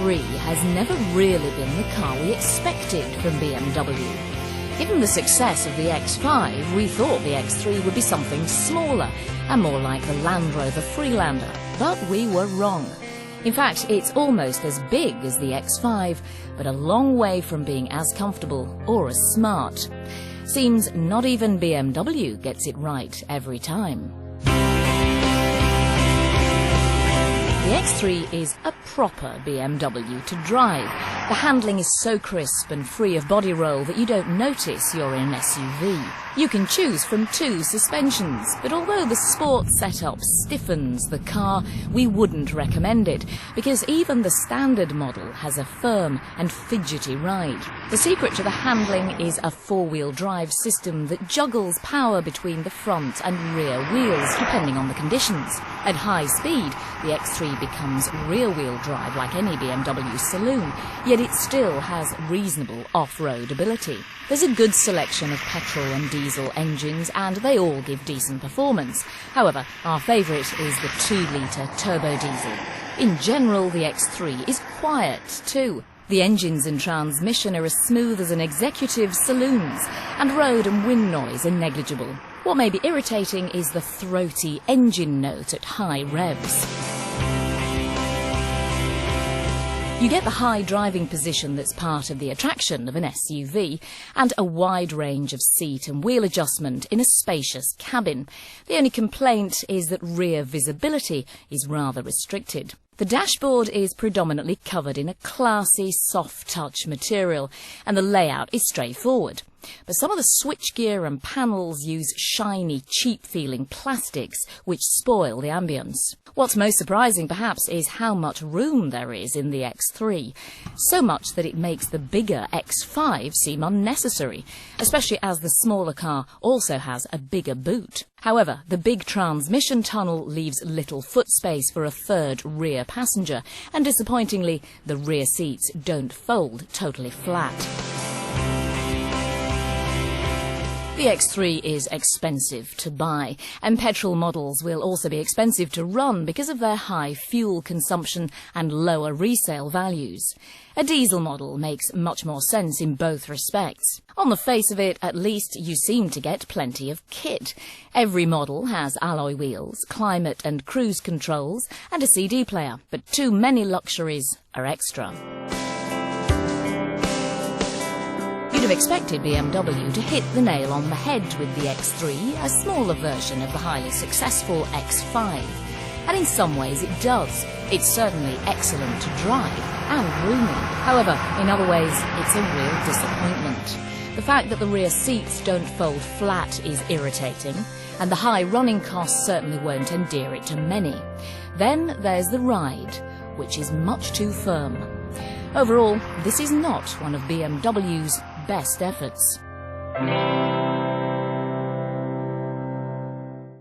X3 has never really been the car we expected from BMW. Given the success of the X5, we thought the X3 would be something smaller and more like the Land Rover Freelander, but we were wrong. In fact, it's almost as big as the X5, but a long way from being as comfortable or as smart. Seems not even BMW gets it right every time. The X3 is a proper BMW to drive. The handling is so crisp and free of body roll that you don't notice you're in an SUV. You can choose from 2 suspensions, but although the sport setup stiffens the car, we wouldn't recommend it, because even the standard model has a firm and fidgety ride. The secret to the handling is a 4-wheel drive system that juggles power between the front and rear wheels, depending on the conditions. At high speed, the X3 becomes rear-wheel drive like any BMW saloon, yet it still has reasonable off-road ability. There's a good selection of petrol and diesel engines, and they all give decent performance. However, our favourite is the 2-litre turbo diesel. In general, the X3 is quiet too. The engines and transmission are as smooth as an executive saloon's, and road and wind noise are negligible. What may be irritating is the throaty engine note at high revs. You get the high driving position that's part of the attraction of an SUV, and a wide range of seat and wheel adjustment in a spacious cabin. The only complaint is that rear visibility is rather restricted. The dashboard is predominantly covered in a classy, soft-touch material, and the layout is straightforward. But some of the switchgear and panels use shiny, cheap-feeling plastics, which spoil the ambience. What's most surprising, perhaps, is how much room there is in the X3. So much that it makes the bigger X5 seem unnecessary, especially as the smaller car also has a bigger boot. However, the big transmission tunnel leaves little foot space for a third rear passenger, and disappointingly, the rear seats don't fold totally flat. The X3 is expensive to buy, and petrol models will also be expensive to run because of their high fuel consumption and lower resale values. A diesel model makes much more sense in both respects. On the face of it, at least, you seem to get plenty of kit. Every model has alloy wheels, climate and cruise controls, and a CD player, but too many luxuries are extra. You'd have expected BMW to hit the nail on the head with the X3, a smaller version of the highly successful X5. And in some ways it does. It's certainly excellent to drive and roomy. However, in other ways, it's a real disappointment. The fact that the rear seats don't fold flat is irritating, and the high running costs certainly won't endear it to many. Then there's the ride, which is much too firm. Overall, this is not one of BMW's best efforts.